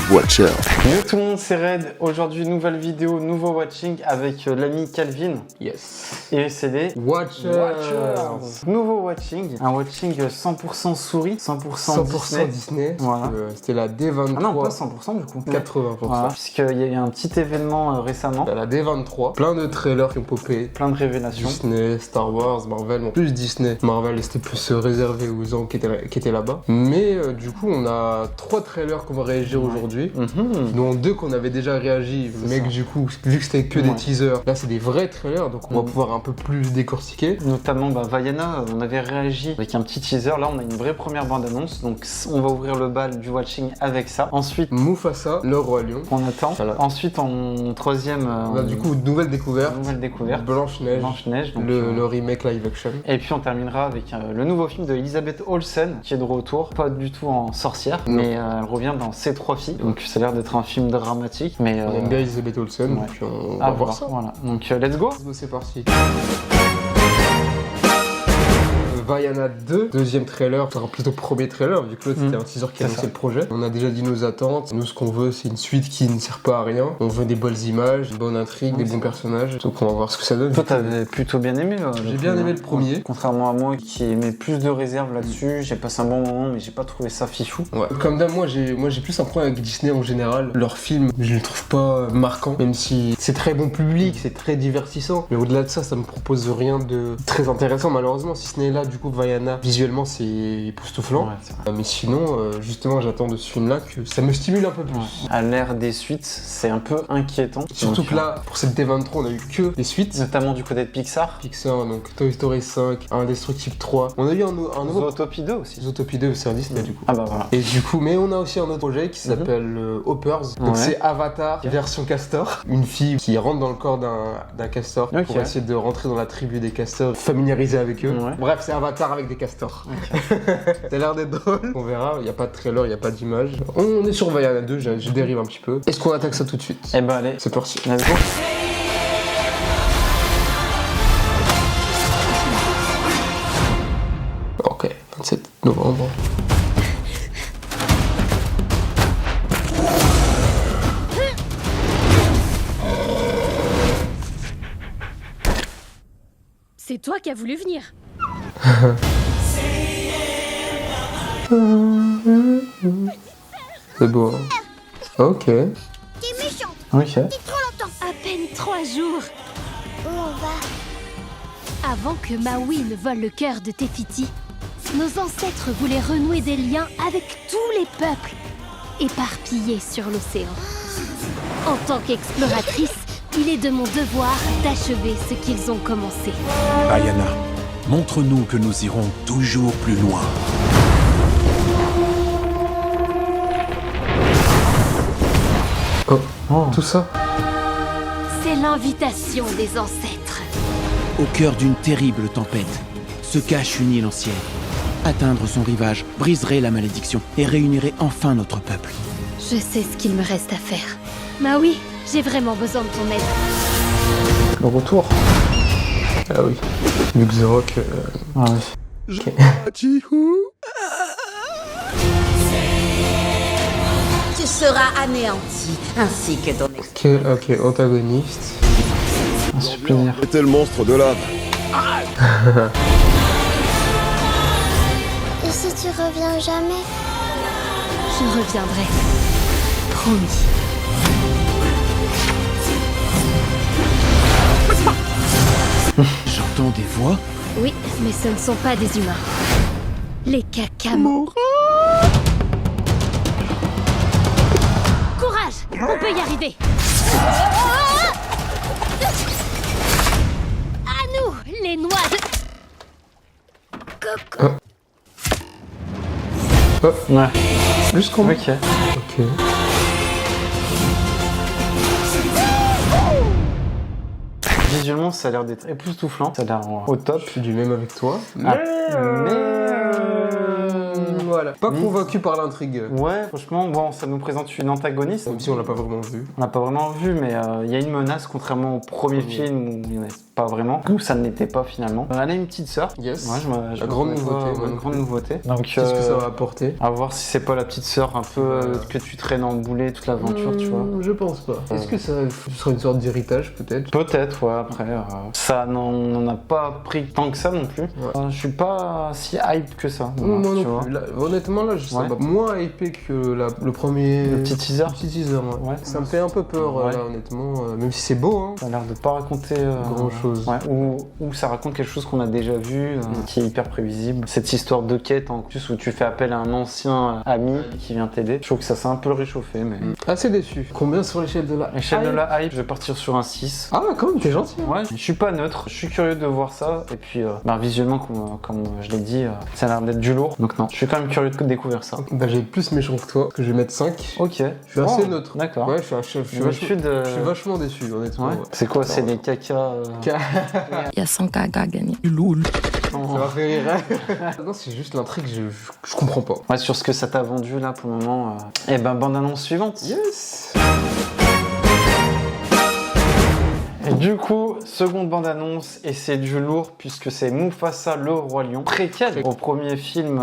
Watcher. Yo tout le monde, c'est Red. Aujourd'hui, nouvelle vidéo, nouveau watching avec l'ami Calvin. Yes. Et c'est des Watchers. Nouveau watching, un watching 100% souris, 100% Disney. Voilà. C'était la D23. Ah non, pas 100% du coup. 80%. Voilà, puisqu'il y a eu un petit événement récemment. La D23. Plein de trailers qui ont popé. Plein de révélations. Disney, Star Wars, Marvel. Bon, plus Disney. Marvel, c'était plus réservé aux gens qui étaient là-bas. Mais du coup, on a 3 trailers qu'on va réagir aujourd'hui. Dont 2 qu'on avait déjà réagi. Mais que, du coup, vu que c'était que des teasers, là c'est des vrais trailers. Donc on va pouvoir un peu plus décortiquer. Notamment Vaiana, on avait réagi avec un petit teaser. Là, on a une vraie première bande-annonce. Donc on va ouvrir le bal du watching avec ça. Ensuite, Mufasa, le roi lion. on attend. Voilà. Ensuite, en troisième, on a du coup nouvelle découverte. Blanche-Neige. Donc, le remake live action. Et puis on terminera avec le nouveau film de Elizabeth Olsen qui est de retour. Pas du tout en sorcière, mais elle revient dans Ces 3 filles. Donc ça a l'air d'être un film dramatique. Mais on aime bien Elizabeth Olsen, donc on va voir ça. Voilà. Donc let's go. C'est parti. Vaiana 2, deuxième trailer, enfin plutôt premier trailer, vu que l'autre c'était un teaser qui annonçait le projet. On a déjà dit nos attentes. Nous, ce qu'on veut, c'est une suite qui ne sert pas à rien. On veut des bonnes images, une bonne intrigue, des bons personnages. Donc on va voir ce que ça donne. Toi, t'avais plutôt bien aimé. J'ai bien aimé le premier. Contrairement à moi qui aimais plus de réserve là-dessus, j'ai passé un bon moment, mais j'ai pas trouvé ça fifou. Ouais. Comme d'hab, moi j'ai plus un problème avec Disney en général. Leurs films, je les trouve pas marquants, même si c'est très bon public, c'est très divertissant. Mais au-delà de ça, ça me propose rien de très intéressant malheureusement. Si ce n'est là, du coup, Vaiana, visuellement, c'est époustouflant. Ouais, mais sinon, justement, j'attends de ce film-là que ça me stimule un peu plus. Ouais. À l'ère des suites, c'est un peu inquiétant. Surtout que là, pour cette D23, on a eu que des suites. Notamment du côté de Pixar. Donc Toy Story 5, Indestructible 3. On a eu un nouveau... Zootopie 2 aussi. Zootopie 2, c'est un Disney du coup. Ah bah voilà. Et du coup, mais on a aussi un autre projet qui s'appelle Hoppers. Donc c'est Avatar version castor. Une fille qui rentre dans le corps d'un castor pour essayer de rentrer dans la tribu des castors, familiariser avec eux. Bref, c'est Avatar avec des castors. Ça a l'air d'être drôle. On verra, il n'y a pas de trailer, il n'y a pas d'image. On est sur Vaiana 2, je dérive un petit peu. Est-ce qu'on attaque ça tout de suite? Eh bah allez, c'est parti. Let's go. Ok, 27 novembre. C'est toi qui as voulu venir. C'est beau. Hein. Ok. T'es méchante. Ok. T'es trop longtemps. À peine 3 jours. Où on va? Avant que Maui ne vole le cœur de Tefiti, nos ancêtres voulaient renouer des liens avec tous les peuples éparpillés sur l'océan. En tant qu'exploratrice, il est de mon devoir d'achever ce qu'ils ont commencé. Vaiana, montre-nous que nous irons toujours plus loin. Tout ça. C'est l'invitation des ancêtres. Au cœur d'une terrible tempête, se cache une île ancienne. Atteindre son rivage briserait la malédiction et réunirait enfin notre peuple. Je sais ce qu'il me reste à faire. Maui, j'ai vraiment besoin de ton aide. Le retour. Ah oui. Vu que The Rock... Ah oui. Okay. Tu seras anéanti, ainsi que ton ex. Ok, antagoniste. Un super. C'était le monstre de lave. Et si tu reviens jamais? Je reviendrai. Promis. J'entends des voix. Oui, mais ce ne sont pas des humains. Les Kakamo. Courage, on peut y arriver. À nous, les noix de... Coco. Ouais. Jusqu'en bas. Ok. Ok. Visuellement, ça a l'air d'être époustouflant. Ça a l'air au top. Je suis du même avec toi. Ah. voilà. Pas convaincu par l'intrigue. Ouais, franchement, bon, ça nous présente une antagoniste. Même si on l'a pas vraiment vu. On l'a pas vraiment vu, mais il y a une menace, contrairement au premier film où il n'y en avait pas vraiment, où ça ne l'était pas finalement. Elle a une petite sœur. Yes. Ouais, je La grande nouveauté. une grande nouveauté. Donc, qu'est-ce que ça va apporter? À voir si c'est pas la petite sœur un peu que tu traînes en boulet toute l'aventure, tu vois. Je pense pas. Est-ce que ça sera une sorte d'héritage peut-être? Peut-être, ouais, après. Ça n'en a pas pris tant que ça non plus. Ouais. Je suis pas si hype que ça. Moi non plus. Là, honnêtement, là, ça m'a moins hypé que le premier. Le petit teaser. Ouais. Ça me fait un peu peur, là, honnêtement. Même si c'est beau, hein. Ça a l'air de pas raconter grand chose. Ouais. Ou ça raconte quelque chose qu'on a déjà vu, qui est hyper prévisible. Cette histoire de quête en plus où tu fais appel à un ancien ami qui vient t'aider. Je trouve que ça s'est un peu réchauffé, mais. Assez déçu. Combien sur l'échelle de la L'échelle de la hype, je vais partir sur un 6. Ah, quand même, t'es gentil. Ouais, je suis pas neutre, je suis curieux de voir ça. Et puis, visuellement, comme je l'ai dit, ça a l'air d'être du lourd. Donc, non, je suis quand même curieux de découvrir ça. Bah, j'ai plus méchant que toi, que je vais mettre 5. Ok. Je suis assez neutre. D'accord. Ouais, je suis vachement déçu, honnêtement. Ouais. C'est quoi? C'est des caca. Il y a 100 caca à gagner. Ça m'a fait rire. Non, c'est juste l'intrigue, je comprends pas. Ouais, sur ce que ça t'a vendu là pour le moment. Eh ben, bande annonce suivante. Yes. Et du coup, seconde bande-annonce, et c'est du lourd puisque c'est Mufasa le Roi Lion, préquel au premier film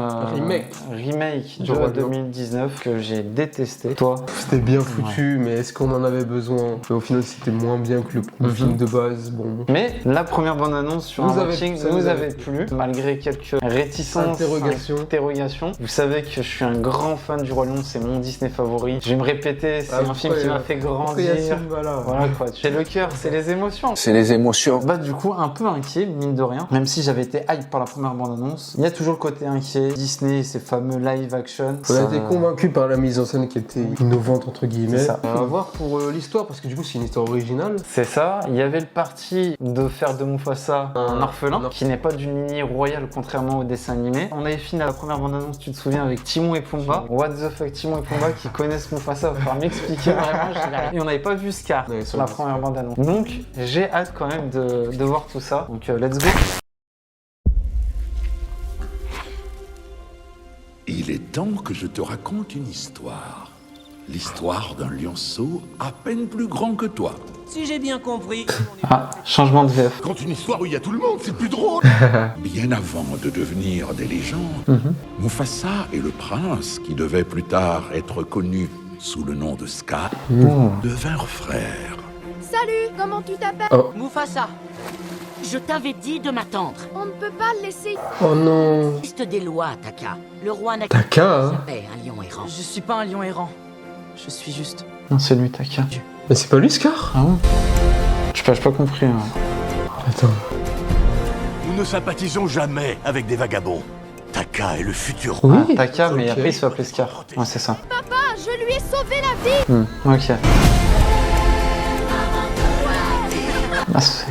remake de 2019 que j'ai détesté. Toi? C'était bien foutu, mais est-ce qu'on en avait besoin? Au final, c'était moins bien que le film de base. Bon. Mais la première bande-annonce sur Unboxing nous avait plu, malgré quelques réticences, interrogations. Vous savez que je suis un grand fan du Roi Lion, c'est mon Disney favori. Je vais me répéter, c'est un film qui m'a fait grandir. Voilà quoi, c'est le cœur, c'est les émotions. C'est les émotions. Bah du coup un peu inquiet mine de rien. Même si j'avais été hype par la première bande-annonce, il y a toujours le côté inquiet. Disney, ces fameux live action. On a été convaincu par la mise en scène qui était innovante entre guillemets. C'est ça. On va voir pour l'histoire parce que du coup c'est une histoire originale. C'est ça. Il y avait le parti de faire de Mufasa un orphelin qui n'est pas d'une lignée royale contrairement au dessin animé. On avait fini la première bande-annonce, tu te souviens, avec Timon et Pumba. What the fuck, Timon et Pumba qui connaissent Mufasa, va falloir m'expliquer vraiment. Et on n'avait pas vu Scar sur la première bande-annonce. Donc j'ai hâte quand même de voir tout ça. Donc let's go. Il est temps que je te raconte une histoire. L'histoire d'un lionceau à peine plus grand que toi. Si j'ai bien compris. Ah, changement de VF. Quand une histoire où il y a tout le monde, c'est plus drôle. Bien avant de devenir des légendes, Mufasa et le prince, qui devait plus tard être connu sous le nom de Scar, devinrent frères. Salut, comment tu t'appelles? Mufasa, je t'avais dit de m'attendre. On ne peut pas le laisser. Oh non. Liste des lois, Taka. Le roi n'a Taka, jamais un lion errant. Je suis pas un lion errant. Je suis juste. Non, c'est lui, Taka. Mais c'est pas lui Scar? Ah bon? J'ai pas compris. Hein. Attends. Nous ne sympathisons jamais avec des vagabonds. Taka est le futur. Oui. Ah, Taka, mais après il se fait appeler Scar. Ouais, c'est ça. Papa, je lui ai sauvé la vie. Ok. Ah, c'est...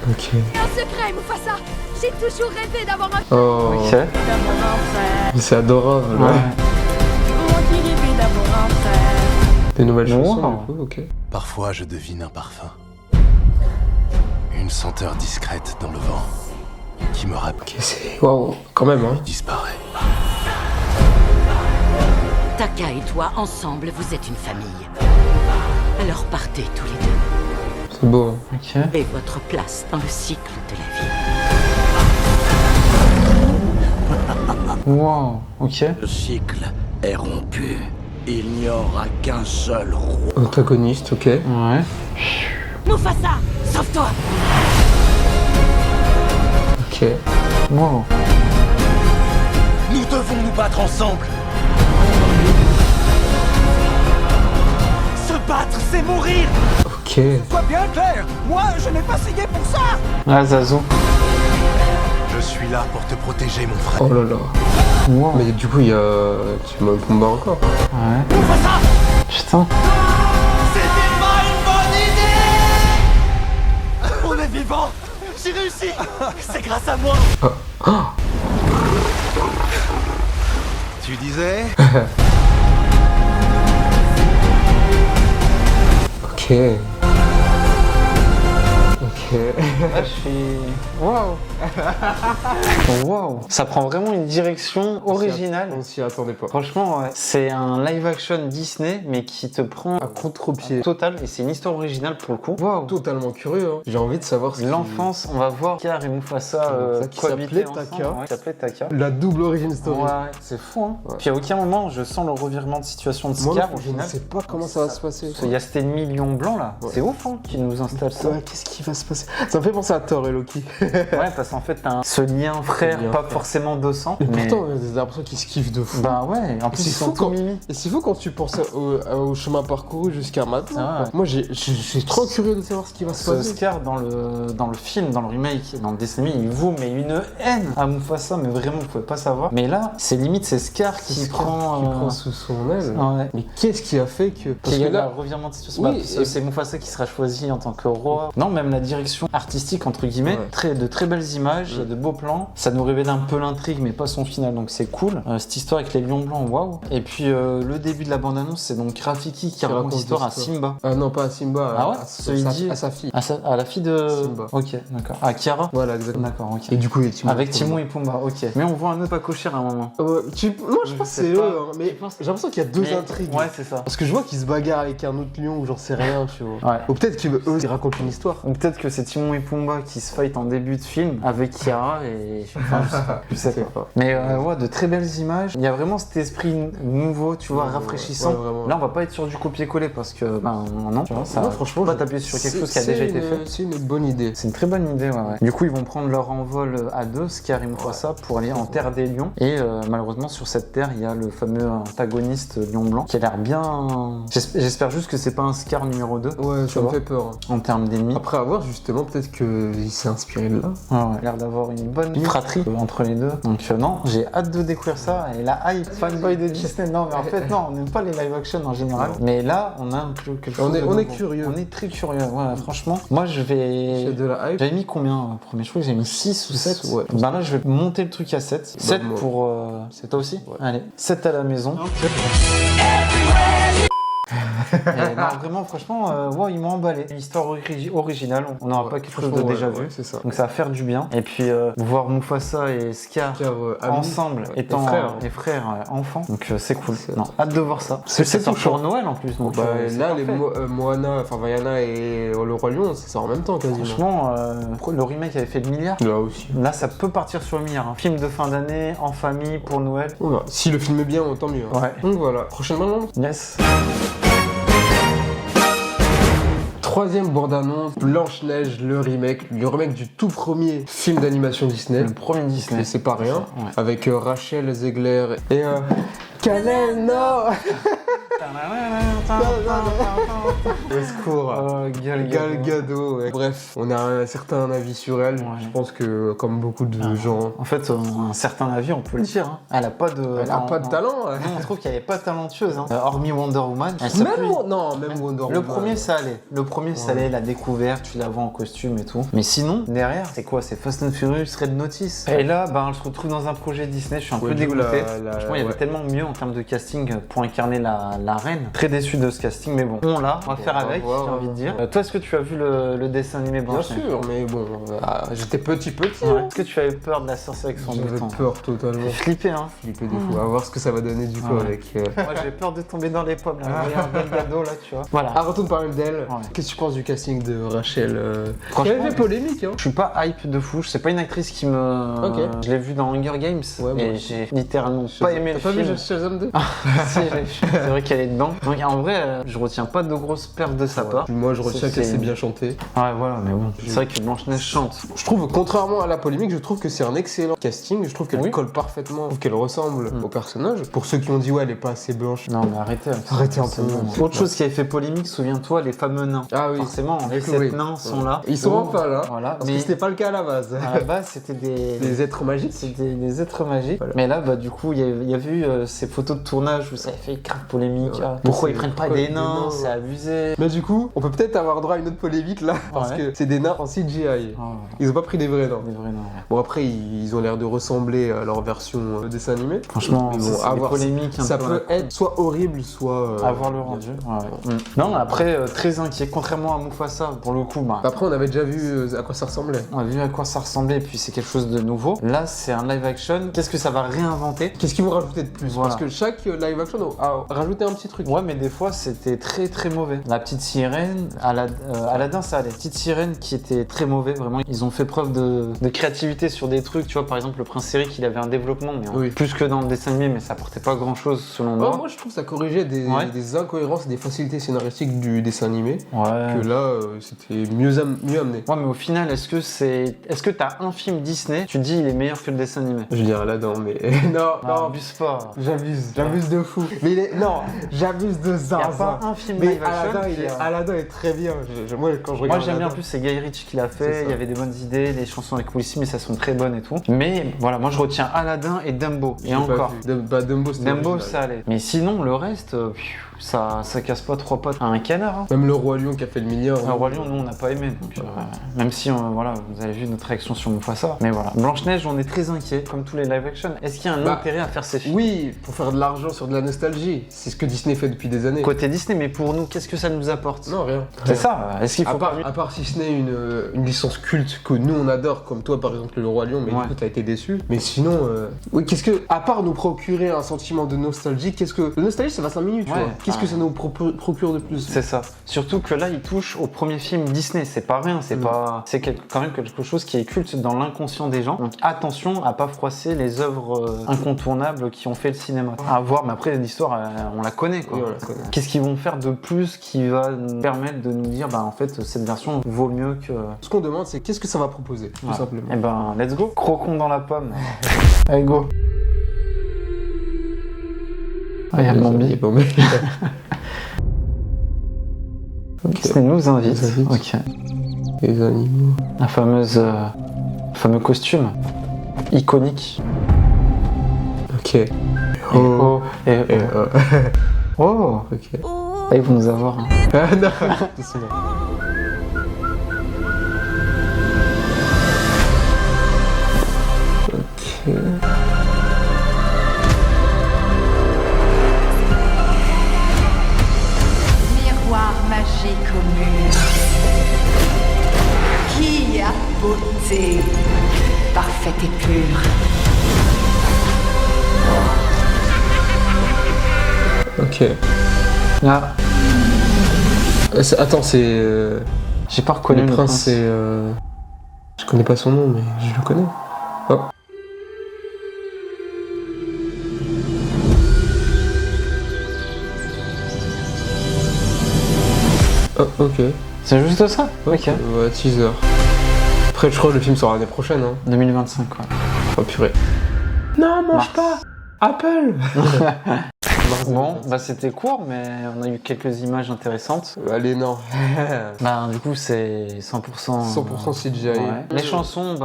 Ok. Un secret, Mufasa. J'ai toujours rêvé d'avoir un... Oh. Ok. C'est adorable. Ouais. Des nouvelles Wow. chansons, du coup, ok. Parfois, je devine un parfum. Une senteur discrète dans le vent qui me rappelle. Ok, c'est... Waouh, quand même, hein. Disparaît. Taka et toi, ensemble, vous êtes une famille. Alors partez tous les deux. C'est beau. Hein. Ok. Et votre place dans le cycle de la vie. Wow. Ok. Le cycle est rompu. Il n'y aura qu'un seul roi. Antagoniste, ok. Ouais. Mufasa, sauve-toi. Ok. Wow. Nous devons nous battre ensemble. Se battre, c'est mourir. Ok. Sois bien clair. Moi, je n'ai pas signé pour ça. Ah, Zazu. Je suis là pour te protéger, mon frère. Oh là là. Wow. Mais du coup, il y a... Timon et Pumba encore. Ouais. Mufasa, Putain. c'était pas une bonne idée. On est vivant. J'ai réussi. C'est grâce à moi. Tu disais? Ok. Ok. Là, je suis... Waouh. Waouh. Ça prend vraiment une direction originale. On s'y attendait pas. Franchement, ouais. C'est un live action Disney, mais qui te prend à contre-pied. Total, et c'est une histoire originale pour le coup. Waouh. Totalement curieux, hein. J'ai envie de savoir ce l'enfance, on va voir Scar et Mufasa qui s'appelait Taka. Ouais, qui s'appelait Taka. La double origin story. Ouais, c'est fou, hein. Ouais. Puis à aucun moment, je sens le revirement de situation de Scar au final. Je ne sais pas comment ça va se passer. Il y a cet ennemi lion blanc là. Ouais. C'est ouf, hein, qui nous installe ça. Ouais, qu'est-ce qui va se passer? Ça me fait penser à Thor et Loki. Ouais, parce qu'en fait, t'as ce lien frère, pas forcément de sang. Mais pourtant, j'ai l'impression qu'ils se kiffent de fou. Bah ouais, en plus, ils sont tout mimi. Et c'est fou quand tu penses au chemin parcouru jusqu'à maintenant. Moi, j'ai trop curieux de savoir ce qui va se passer. Scar dans le film, dans le remake, dans le dessin animé, il vous met une haine à Mufasa, mais vraiment, vous pouvez pas savoir. Mais là, c'est limite, c'est Scar qui prend sous son aile. Ouais. Mais qu'est-ce qui a fait que... Parce que là, revirement de situation. Oui, c'est Mufasa qui sera choisi en tant que roi. Non, même la direction artistique, entre guillemets, de très belles images, il y a de beaux plans. Ça nous révèle un peu l'intrigue, mais pas son final, donc c'est cool. Cette histoire avec les lions blancs, waouh. Et puis le début de la bande-annonce, c'est donc Rafiki qui raconte l'histoire à Simba. Ah non, pas à Simba, ah ouais, à sa fille. À la fille de Simba. Ok, d'accord. À Kiara. Voilà, exactement. D'accord, ok. Et du coup, il y a Timon. Avec Timon et Pumba, ok. Mais on voit un œuf à cocher à un moment. Moi, je pense que c'est eux, hein, mais j'ai l'impression qu'il y a deux intrigues. Ouais, c'est ça. Parce que je vois qu'ils se bagarrent avec un autre lion ou j'en sais rien, tu vois. Ouais. Ou peut-être qu'eux, ils racontent une histoire. Ou peut-être que c'est Timon et Pumba qui se fight en début de film avec Kiara et... Enfin, je sais pas. Mais ouais, de très belles images. Il y a vraiment cet esprit nouveau, tu vois, rafraîchissant. Ouais, là, on va pas être sur du copier-coller parce que, non, tu vois, ça non, franchement, pas taper sur quelque chose qui a déjà été fait. C'est une bonne idée. C'est une très bonne idée, ouais. Du coup, ils vont prendre leur envol à deux, Scar et Mufasa, pour aller en Terre des Lions. Et malheureusement, sur cette terre, il y a le fameux antagoniste Lion Blanc qui a l'air bien... J'espère juste que c'est pas un Scar numéro 2. Ouais, ça me fait peur. En termes d'ennemis. Après avoir, justement, peut-être qu'il s'est inspiré de là. Ouais. Il a l'air d'avoir une bonne fratrie entre les deux. Donc non, j'ai hâte de découvrir ça. Et la hype, fanboy de Disney. Non, mais en fait, non, on n'aime pas les live action en général. Mais là, on a un peu quelque chose on est curieux. On est très curieux. Ouais, franchement. Moi, je vais... J'ai de la hype. J'avais mis combien premier? Je crois que j'ai mis 6 ou 7. Ouais. Ben là, je vais monter le truc à 7. 7 pour... C'est toi aussi? Ouais. Allez, 7 à la maison. Non, vraiment, franchement, wow, ils m'ont emballé. Une histoire originale, on n'aura pas quelque chose de déjà vu. C'est ça. Donc ça va faire du bien. Et puis voir Mufasa et Scar ensemble, étant les frères enfants. Donc c'est cool. Non, hâte de voir ça. Parce que c'est pour Noël en plus. Donc, là, les Moana, enfin Vaiana et le Roi Lion, ça sort en même temps quasiment. Franchement, le remake avait fait le milliard. Là aussi. Là, ça peut partir sur le milliard. Film de fin d'année, en famille, pour Noël. Ouais. Si le film est bien, tant mieux. Ouais. Donc voilà. Prochainement. Yes. Troisième bande-annonce, Blanche-Neige, le remake du tout premier film d'animation Disney. Le premier Disney. Et c'est pas rien. Ouais. Avec Rachel Zegler et Kalen, non. Au secours. Gal Gadot, ouais. Bref, on a un certain avis sur elle. Ouais. Je pense que comme beaucoup de gens. En fait, un certain avis, on peut le dire. Hein. Elle a pas de talent. Non, on trouve qu'elle est pas talentueuse. Hein. Hormis Wonder Woman. Même Wonder Woman. Le premier, ça allait. Le premier, ça allait. La découverte, tu la vois en costume et tout. Mais sinon, derrière, c'est quoi? C'est Fast and Furious, Red Notice. Et là, elle se retrouve dans un projet Disney. Je suis un peu dégoûté. Franchement, il y avait tellement mieux en termes de casting pour incarner la reine. Très déçu de ce casting, mais bon, on va faire avec, j'ai envie de dire. Toi, est-ce que tu as vu le dessin animé Blanche-Neige? Bien sûr, mais bon, j'étais petit. Ouais. Est-ce que tu avais peur de la sorcière avec son bouton? J'avais peur totalement. J'ai flippé, hein. Flippé des fois. On va voir ce que ça va donner du coup avec. Moi, j'ai peur de tomber dans les pommes, là. Regarde Gal Gadot, là, tu vois. Voilà. Retourne parler d'elle. Qu'est-ce que tu penses du casting de Rachel? Franchement, il y avait polémique, hein. Je suis pas hype de fou. C'est pas une actrice qui me. Ok. Je l'ai vue dans Hunger Games. Ouais, et j'ai littéralement pas aimé le film. T'as pas vu Shazam 2? Si, c'est vrai qu'elle est dedans. Donc en vrai, je retiens pas de grosses pertes de sa part. Moi, je retiens qu'elle s'est bien chantée. Ouais, voilà, mais bon. C'est vrai que Blanche-Neige chante. Je trouve, contrairement à la polémique, je trouve que c'est un excellent casting. Je trouve qu'elle colle parfaitement. Je trouve qu'elle ressemble au personnage. Pour ceux qui ont dit, ouais, elle est pas assez blanche. Non, mais arrêtez. Arrêtez un peu. Autre chose qui avait fait polémique, souviens-toi, les fameux nains. Ah oui. Forcément, les 7 nains sont là. Ils sont enfin là. Voilà. Parce que c'était pas le cas à la base. À la base, c'était des êtres magiques. C'était des êtres magiques. Voilà. Mais là, du coup, il y avait eu ces photos de tournage où ça avait fait grave polémique. Pourquoi ils prennent pas des nains? C'est abusé. Mais du coup, on peut peut-être avoir droit à une autre polémique là, parce que c'est des nains en CGI. Ils ont pas pris des vrais nains. Bon, après, ils ont l'air de ressembler à leur version dessin animé. Franchement, c'est avoir polémique. Ça peut être soit horrible, soit. Avoir le rendu. Non, après, très inquiet. Contrairement à Mufasa, pour le coup. Après, on avait déjà vu à quoi ça ressemblait. On a vu à quoi ça ressemblait, et puis c'est quelque chose de nouveau. Là, c'est un live action. Qu'est-ce que ça va réinventer? Qu'est-ce qu'ils vont rajouter de plus? Parce que chaque live action a rajouté un petit truc. Ouais, mais des fois, c'était très très mauvais. La petite sirène, Aladdin, ça allait. Petite sirène qui était très mauvais, vraiment. Ils ont fait preuve de créativité sur des trucs. Tu vois, par exemple, le prince Eric, il avait un développement, mais plus que dans le dessin animé, mais ça apportait pas grand chose selon moi. Moi, je trouve que ça corrigeait des incohérences et des facilités scénaristiques du dessin animé. Que là, c'était mieux amené. Ouais, mais au final, est-ce que t'as un film Disney, tu te dis il est meilleur que le dessin animé? Je dirais Aladdin, mais non, abuse pas. J'abuse de fou. Mais j'abuse de zinzin. Y a pas un film live action. Aladdin est très bien. Moi, quand je regarde. Moi, j'aime bien. En plus, c'est Guy Ritchie qui l'a fait. Il y avait des bonnes idées, les chansons avec Will Smith, ça sont très bonnes et tout. Mais voilà, moi, je retiens Aladdin et Dumbo. Et encore. Dumbo, ça allait. Mais sinon, le reste. Ça casse pas trois pattes à un canard. Même le Roi Lion qui a fait le milliard. Le Roi Lion, nous on n'a pas aimé. Donc, même si voilà, vous avez vu notre réaction sur Mufasa. Mais voilà. Blanche-Neige, on est très inquiet, comme tous les live action. Est-ce qu'il y a un intérêt à faire ces films? Oui, pour faire de l'argent sur de la nostalgie. C'est ce que Disney fait depuis des années. Côté Disney, mais pour nous, qu'est-ce que ça nous apporte? Non, rien. C'est ça. Est-ce qu'il faut à part si ce n'est une licence culte que nous on adore, comme toi par exemple le Roi Lion, mais du coup t'as été déçu. Mais sinon, à part nous procurer un sentiment de nostalgie, le nostalgie ça va 5 minutes, tu vois. Qu'est-ce que ça nous procure de plus? C'est ça. Surtout que là, il touche au premier film Disney. C'est pas rien. C'est quand même quelque chose qui est culte dans l'inconscient des gens. Donc attention à pas froisser les œuvres incontournables qui ont fait le cinéma. À voir. Mais après l'histoire, on la connaît, quoi. Qu'est-ce qu'ils vont faire de plus qui va nous permettre de nous dire, en fait, cette version vaut mieux que. Ce qu'on demande, c'est qu'est-ce que ça va proposer, tout simplement. Et let's go. Croquons dans la pomme. Allez, go. Ah, il y a Bambi. Disney nous invite. Ok. Les animaux. Le fameux costume iconique. Ok. Oh. Ok. Là, ils vont nous avoir. Ah non. Ok. Magique au mur. Qui a beauté parfaite et pure. Ok. Là. Attends, c'est. J'ai pas reconnu le prince. C'est. Je connais pas son nom, mais je le connais. Oh. Oh, ok. C'est juste ça? Ok. Ouais, teaser. Après, je crois que le film sort l'année prochaine. 2025, quoi. Oh purée. Non, mange pas Apple. Bon, c'était court, mais on a eu quelques images intéressantes. Allez, non. Du coup, c'est 100% CGI. Ouais. Les chansons,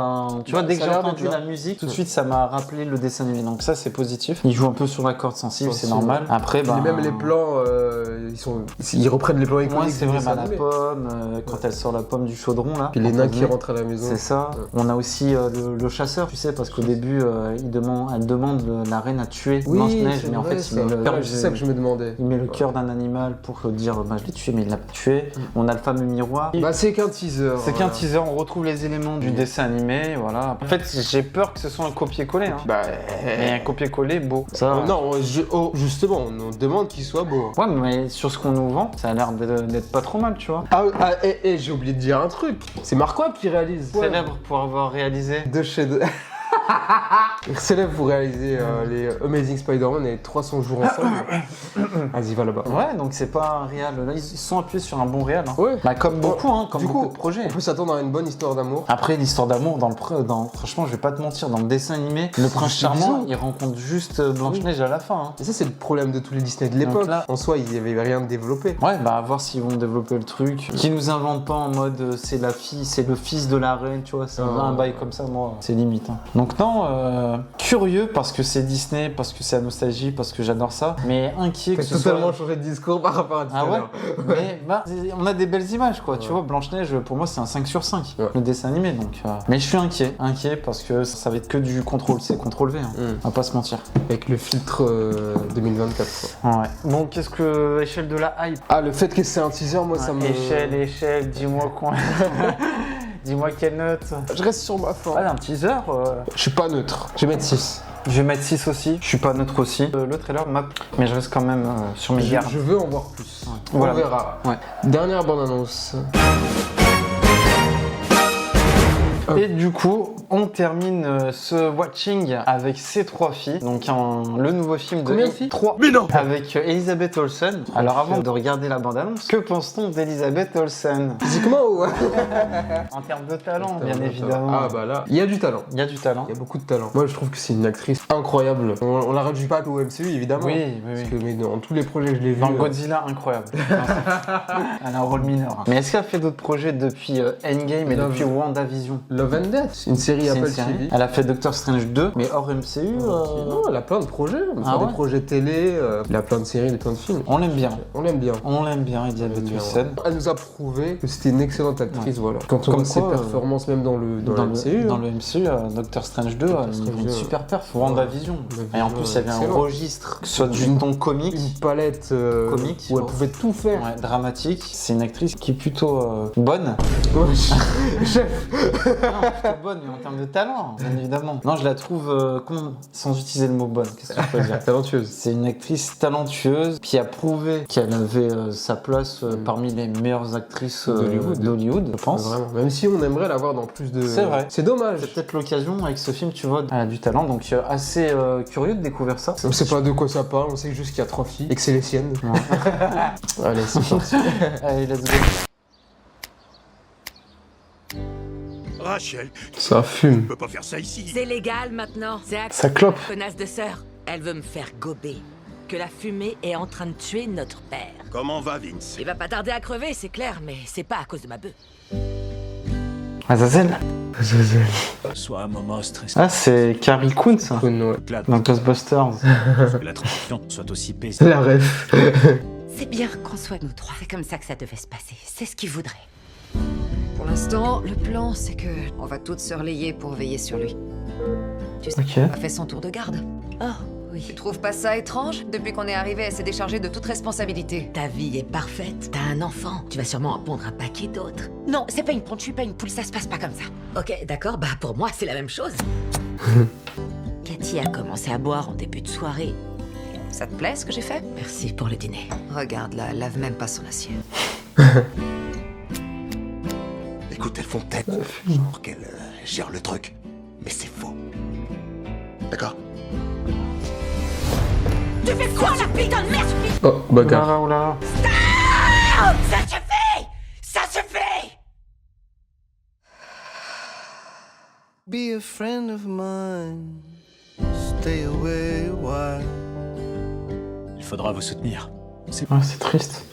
tu vois, dès que j'ai entendu la musique, tout de suite, ça m'a rappelé le dessin animé. Donc ça, c'est positif. Ils jouent un peu sur la corde sensible, c'est normal. Après, même les plans, ils reprennent les plans iconiques. Ouais, c'est vrai, la pomme, quand elle sort la pomme du chaudron, là. Puis les nains qui rentrent à la maison. C'est ça. On a aussi le chasseur, tu sais, parce qu'au début, elle demande la reine à tuer Blanche-Neige, mais en fait, c'est ça que je me demandais. Il met le cœur d'un animal pour dire je l'ai tué, mais il l'a pas tué. On a le fameux miroir. C'est qu'un teaser. C'est qu'un teaser, on retrouve les éléments du dessin animé, voilà. En fait, j'ai peur que ce soit un copier-coller. Mais un copier-coller beau. Non, justement, on demande qu'il soit beau. Ouais, mais sur ce qu'on nous vend, ça a l'air d'être pas trop mal, tu vois. J'ai oublié de dire un truc. C'est Mark Webb qui réalise. Célèbre pour avoir réalisé deux chefs-d'œuvre. Célèbre pour réaliser les Amazing Spider-Man et 300 jours ensemble. Vas-y, va là-bas. Ouais, donc c'est pas un réal. Là, ils sont appuyés sur un bon réal. Ouais. Comme beaucoup, comme beaucoup de projets. On peut s'attendre à une bonne histoire d'amour. Après, l'histoire d'amour, franchement, je vais pas te mentir, dans le dessin animé, le prince charmant, il rencontre juste Blanche-Neige à la fin. Et ça, c'est le problème de tous les Disney de l'époque. En soi, il y avait rien de développé. Ouais, à voir s'ils vont développer le truc. Qu'ils nous inventent pas en mode c'est la fille, c'est le fils de la reine, tu vois. C'est un bail comme ça, moi, c'est limite. Donc Donc non, curieux parce que c'est Disney, parce que c'est la nostalgie, parce que j'adore ça, mais inquiet que T'as ce soit... totalement changé de discours par rapport à tout Ah à ouais. l'heure. Mais bah, on a des belles images quoi, tu vois, Blanche-Neige pour moi c'est un 5 sur 5, le dessin animé donc... Mais je suis inquiet parce que ça va être que du contrôle, c'est contrôle V, hein. On va pas se mentir. Avec le filtre 2024 quoi. Ouais. Bon, qu'est-ce que échelle de la hype? Ah, le fait que c'est un teaser, moi ça me... Échelle, dis-moi quoi. Dis-moi quelle note. Je reste sur ma forme. Ah, un teaser Je suis pas neutre, je vais mettre 6. Je vais mettre 6 aussi, je suis pas neutre aussi. Le trailer m'a... Mais je reste quand même sur mes gardes. Je veux en voir plus. Ouais. On Voilà. verra. Ouais. Dernière bande-annonce. Et du coup, on termine ce watching avec ces 3 filles. Donc le nouveau film de... Combien de filles 3. Mais non. Avec Elizabeth Olsen. Alors avant de regarder la bande-annonce, que pense-t-on d'Elizabeth Olsen? Physiquement ou... En termes de talent, bien évidemment. Ah bah là, il y a du talent. Il y a du talent. Il y a beaucoup de talent. Moi je trouve que c'est une actrice incroyable. On la réduit pas au MCU évidemment. Oui. Parce que mais dans tous les projets que je l'ai vu. Dans Godzilla, incroyable. Elle a un rôle mineur. Mais est-ce qu'elle a fait d'autres projets depuis Endgame et depuis WandaVision? Love and Death, c'est une série Apple TV. Elle a fait Doctor Strange 2, mais hors MCU. Non, elle a plein de projets. Ah ouais, des projets télé, elle a plein de séries, plein de films. On l'aime bien. On l'aime bien. On l'aime bien, Elizabeth Olsen. Elle nous a prouvé que c'était une excellente actrice, voilà. Quand on voit ses performances même dans le MCU. Dans le MCU, Doctor Strange 2, une super perf. WandaVision. Et en plus, il y avait un registre, que ce soit du ton comique, une palette comique, où elle pouvait tout faire. Ouais, dramatique. C'est une actrice qui est plutôt bonne. Ouais, Plutôt bonne, mais en termes de talent, bien évidemment. Non, je la trouve, sans utiliser le mot bonne, qu'est-ce que je peux dire? Talentueuse. C'est une actrice talentueuse qui a prouvé qu'elle avait sa place parmi les meilleures actrices d'Hollywood, je pense. Vraiment. Même si on aimerait la voir dans plus de... C'est vrai. C'est dommage. C'est peut-être l'occasion avec ce film, tu vois, elle a du talent, donc assez curieux de découvrir ça. On sait pas de quoi ça parle, on sait juste qu'il y a 3 filles et que c'est les siennes. Ouais. Allez, c'est parti. Allez, let's go. Rachel, ça fume. on peut pas faire ça ici. C'est légal maintenant. C'est Ça clope. connasse de sœur. Elle veut me faire gober. Que la fumée est en train de tuer notre père. Comment va Vince? Il va pas tarder à crever, c'est clair, mais c'est pas à cause de ma bœuf. Azazel. Soit un moment stressant. Ah, c'est Carrie Coon, ça. Ouais. Dans Ghostbusters. Que la transition soit aussi paisible. C'est la ref. C'est bien qu'on soit nous 3. C'est comme ça que ça devait se passer. C'est ce qu'il voudrait. Pour l'instant, le plan, c'est que on va toutes se relayer pour veiller sur lui. Tu sais, Ok. elle a fait son tour de garde. Oh, oui. Tu trouves pas ça étrange? Depuis qu'on est arrivé, elle s'est déchargée de toute responsabilité. Ta vie est parfaite. T'as un enfant. Tu vas sûrement en pondre un paquet d'autres. Non, c'est pas une ponte, je suis pas une poule, ça se passe pas comme ça. Ok, d'accord, bah pour moi, c'est la même chose. Cathy a commencé à boire en début de soirée. Ça te plaît ce que j'ai fait? Merci pour le dîner. Regarde là, elle lave même pas son assiette. Écoute, elles font tête pour qu'elles gèrent le truc. Mais c'est faux. D'accord? Tu fais quoi, la putain de merde? Oh, bagarre. Oula. Oh, ça suffit! Ça suffit! Be a friend of mine. Stay away a while. Il faudra vous soutenir. Ah, c'est triste.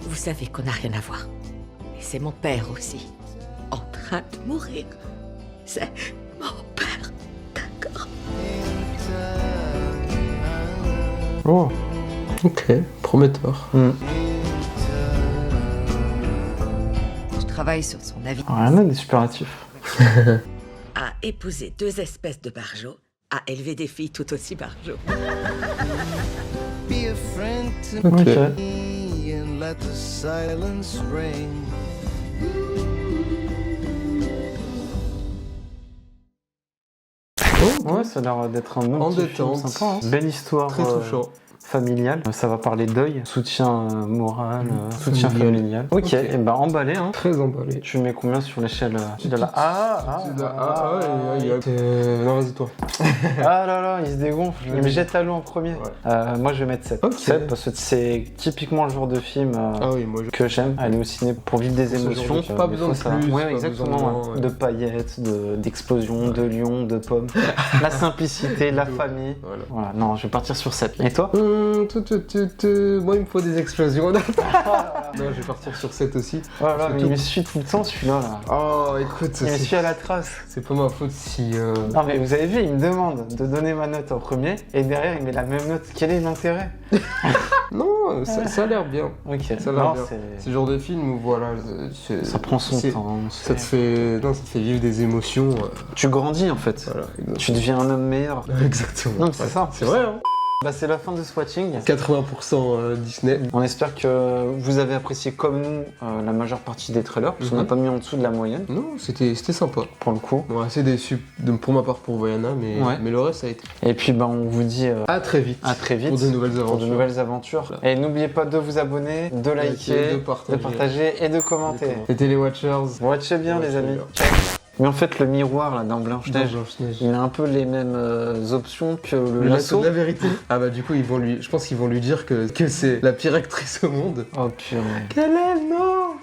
Vous savez qu'on n'a rien à voir. Et c'est mon père aussi. En train de mourir. C'est mon père. D'accord. Oh. Ok, prometteur. Je travaille sur son avis. Rien à des superlatifs. À épouser 2 espèces de barjots, à élever des filles tout aussi barjots. Be a friend to Ok. me and let the silence ring. Ouais, ça a l'air d'être un bon En petit film détente. sympa, hein. Belle histoire. Très touchant. Familiale. Ça va parler deuil, soutien moral, soutien familial. Ok, et bah emballé. Hein. Très emballé. Tu mets combien sur l'échelle de la Non, vas-y, toi. Ah là là, il se dégonfle. Il me jette à l'eau en premier. Moi, je vais mettre 7. Ok. 7 parce que c'est typiquement le genre de film que j'aime. Aller au ciné pour vivre des émotions. Pas besoin de plus. Ouais, exactement. De paillettes, d'explosions, de lions, de pommes. La simplicité, la famille. Voilà. Non, je vais partir sur 7. Et toi? Moi, il me faut des explosions. Non, je vais partir sur 7 aussi. Voilà, mais il me suit tout le temps celui-là. Là. Oh, écoute, il me suit à la trace. C'est pas ma faute si. Non, mais vous avez vu, il me demande de donner ma note en premier et derrière, il met la même note. Quel est l'intérêt? Non, ça a l'air bien. Ok, ça a l'air bien. C'est le genre de film où voilà. Ça prend son temps. Ça te fait vivre des émotions. Tu grandis en fait. Voilà, tu deviens un homme meilleur. Exactement. Non, c'est ça. C'est vrai, hein. Bah, c'est la fin de ce watching. 80% Disney. On espère que vous avez apprécié comme nous la majeure partie des trailers, parce qu'on n'a pas mis en dessous de la moyenne. Non, c'était sympa. Pour le coup. Bon, assez déçu pour ma part pour Vaiana, mais le reste ça a été. Et puis bah, on vous dit à très vite. À très vite. Pour de nouvelles aventures. Voilà. Et n'oubliez pas de vous abonner, de liker, de partager et de commenter. Les téléwatchers. Watchez bien les amis. Mais en fait, le miroir là dans Blanche-Neige, il a un peu les mêmes options que le lasso. De la vérité. Ah bah du coup, je pense qu'ils vont lui dire que c'est la pire actrice au monde. Oh purée. Quelle est, non.